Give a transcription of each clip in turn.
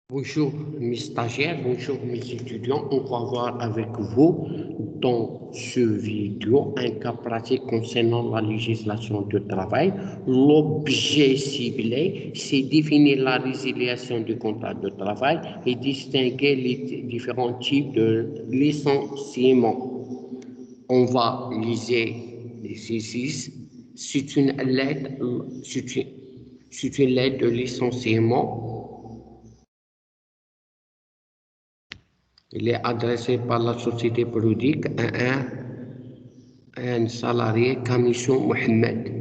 Bonjour mes stagiaires, bonjour mes étudiants. On va voir avec vous dans ce vidéo un cas pratique concernant la législation du travail. L'objet ciblé, c'est définir la résiliation du contrat de travail et distinguer les différents types de licenciement. On va liser l'exercice. C'est une lettre de licenciement. Il est adressé par la société Prodic à un salarié, Kamisho Mohamed.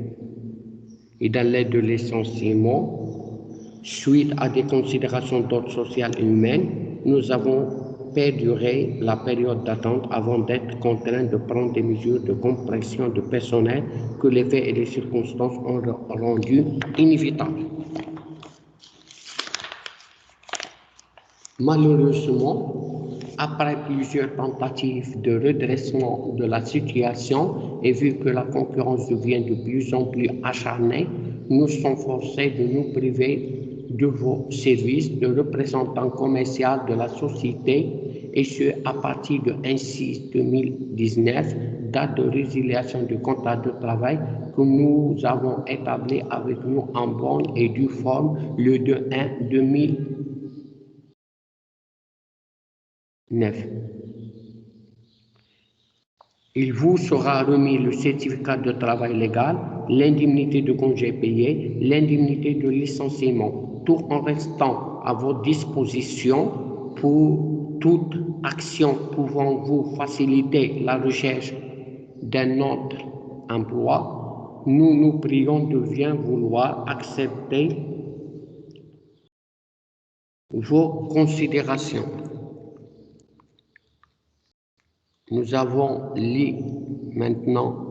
Et dans l'aide de licenciement, suite à des considérations d'ordre social et humain, nous avons perduré la période d'attente avant d'être contraints de prendre des mesures de compression de personnel que les faits et les circonstances ont rendu inévitables. Malheureusement, après plusieurs tentatives de redressement de la situation et vu que la concurrence devient de plus en plus acharnée, nous sommes forcés de nous priver de vos services de représentants commerciaux de la société et ce à partir de 1/6/2019, date de résiliation du contrat de travail que nous avons établi avec nous en bonne et due forme le 2/1/2019. Il vous sera remis le certificat de travail légal, l'indemnité de congé payé, l'indemnité de licenciement, tout en restant à votre disposition pour toute action pouvant vous faciliter la recherche d'un autre emploi. Nous nous prions de bien vouloir accepter vos considérations. Nous avons lu maintenant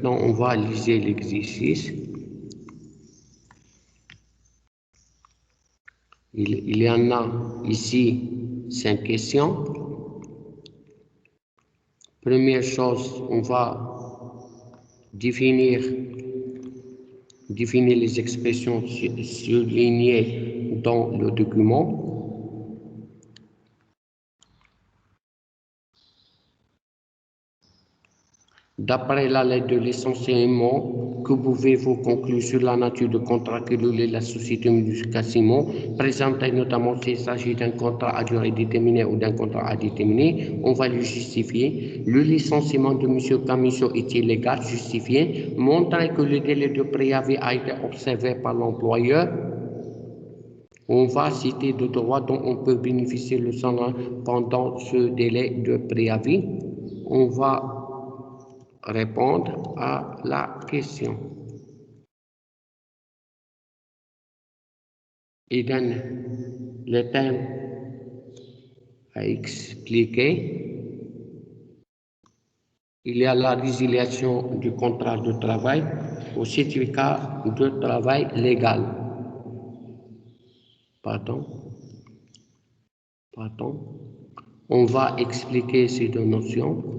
on va liser l'exercice. Il y en a ici 5 questions. Première chose, on va définir les expressions surlignées dans le document. D'après la lettre de licenciement, que pouvez-vous conclure sur la nature du contrat que lie la société Muscat-Simon, présenté notamment s'il s'agit d'un contrat à durée déterminée ou d'un contrat indéterminé? On va le justifier. Le licenciement de M. Kamisho est illégal, justifié. Montrer que le délai de préavis a été observé par l'employeur. On va citer de droits dont on peut bénéficier le salaire pendant ce délai de préavis. On va répondre à la question. Et dans le thème à expliquer, il y a la résiliation du contrat de travail au certificat de travail légal. Pardon. On va expliquer ces deux notions.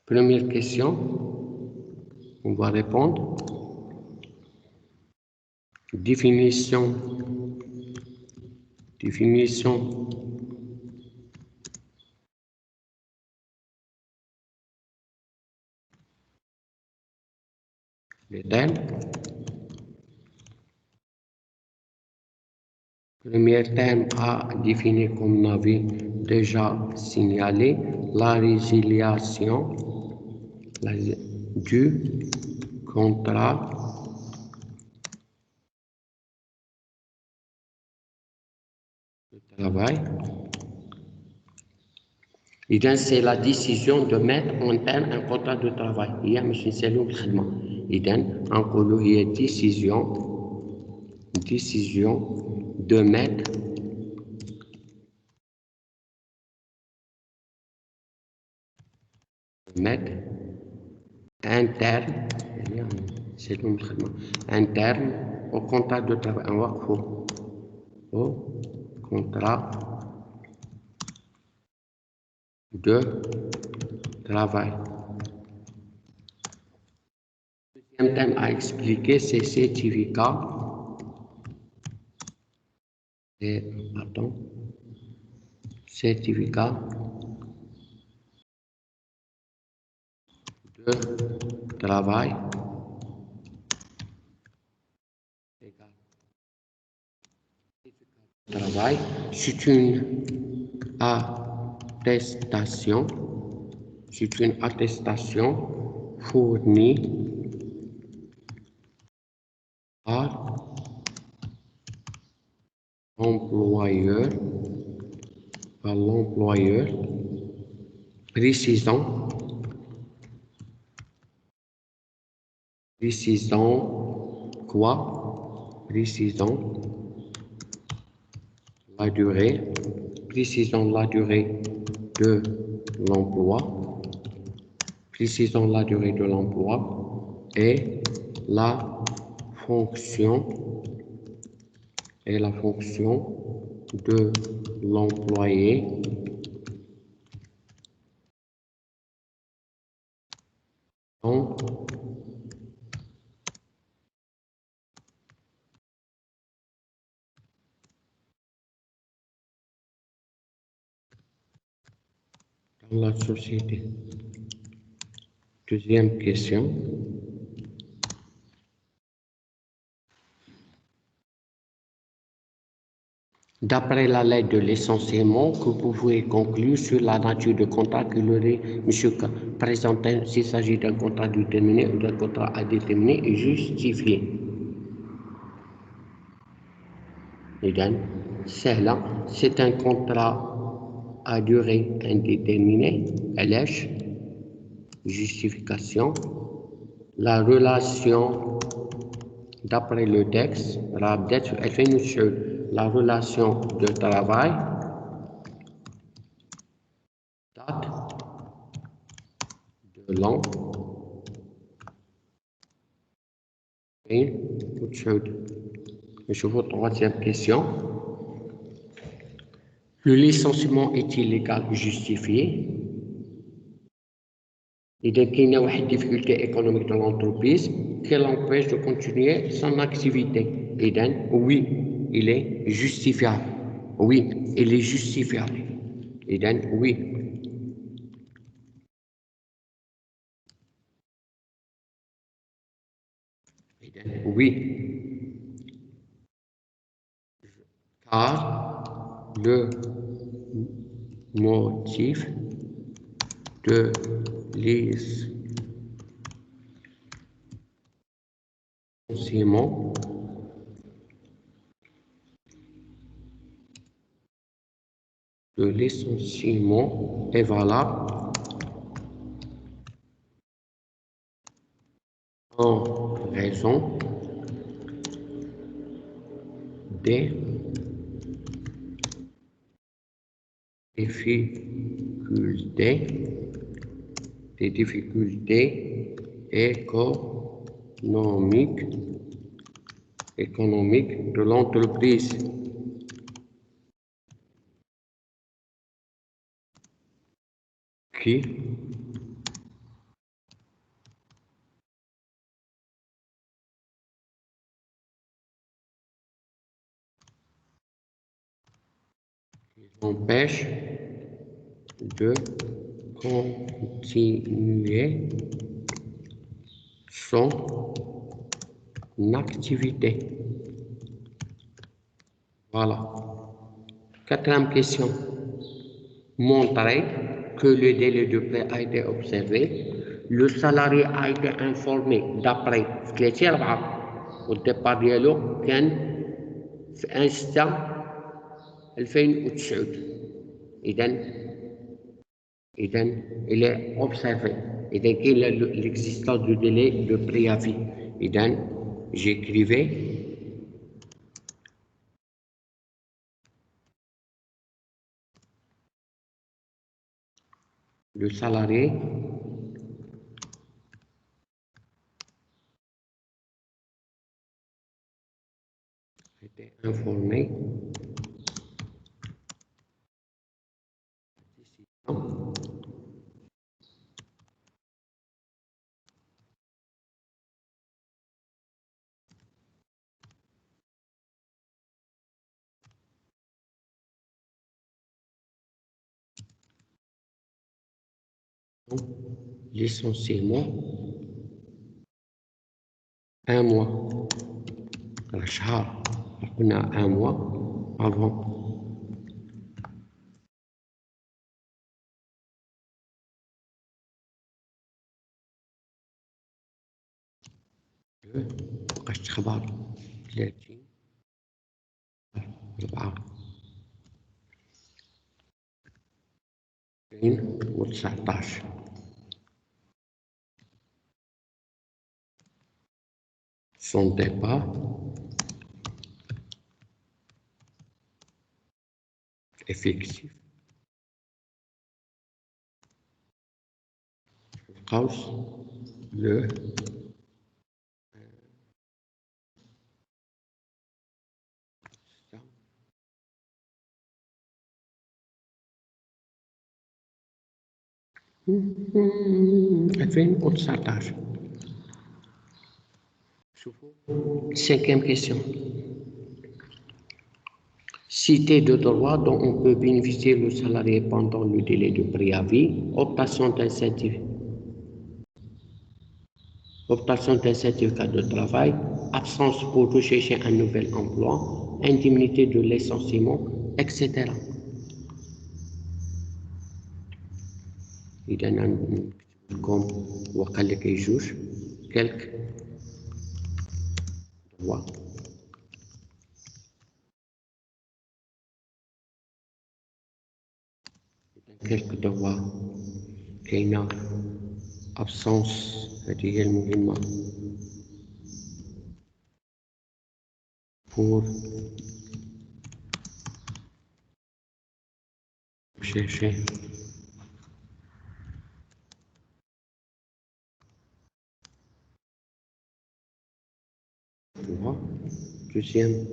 Première question, on va répondre. Définition des termes. Premier terme à définir comme nous avons déjà signalé, la résiliation du contrat de travail. Et donc, c'est la décision de mettre en terme un contrat de travail. Il y a M. Selou Khidma. Et donc, encore il y a décision de mettre mettre interne, c'est le traitement interne au contrat de travail, au contrat de travail. Le deuxième thème à expliquer, c'est certificat certificat de travail c'est une attestation, fournie par l'employeur, précisant quoi? Précisant la durée, de l'emploi, et la fonction de l'employé dans la société. Deuxième question. D'après la lettre de licenciement, que vous pouvez conclure sur la nature du contrat que l'aurait M. K présenté s'il s'agit d'un contrat déterminé ou d'un contrat indéterminé et justifié. إذن سهلة. C'est un contrat à durée indéterminée. علاش؟ Justification. La relation d'après le texte راه بدات في 2009. La relation de travail date de l'an 2009. نشوفوا troisième question. Le licenciement est-il légal ou justifié? إذا كاينة واحد difficulté économique dans l'entreprise qui l'empêche de continuer son activité. إذن oui, il est justifiable. Oui, il est justifiable. إذن oui. إذن oui. Car le motif de licenciement est valable en raison des difficultés économiques de l'entreprise. Qui empêche de continuer son activité. Voilà. Quatrième question. Montrer que le délai de prêt a été observé. Le salarié a été informé d'après 3/4 والديبار ديالو كان في 1/6/2009. إذن il est observé. إذا كاين l'existence du délai de préavis. إذن j'écrivais le salarié Était informé. Licenciement, 1 mois. الشهر قلنا 1 mois avant. مبقاش تخبر 30 4 2019. Son départ effectif. Cause le Advent ou Satage. Cinquième question. Cité de droit dont on peut bénéficier le salarié pendant le délai de préavis, obtention d'un certificat de travail, absence pour rechercher un nouvel emploi, indemnité de licenciement, etc. إذا نكتبلكم وقال لك يجوز quelques droits. quelques droits كاينة absence هذه هي المهمة pour chercher droit. Deuxième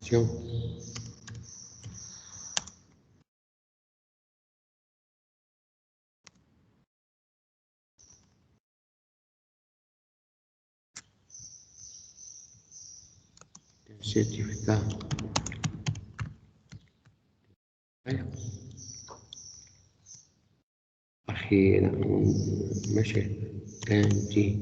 question. Certificat أخيرا ماشي indemnité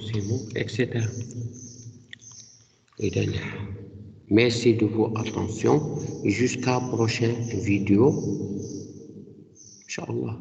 c'est bon, etc. Merci de votre attention et jusqu'à la prochaine vidéo. Inch'Allah.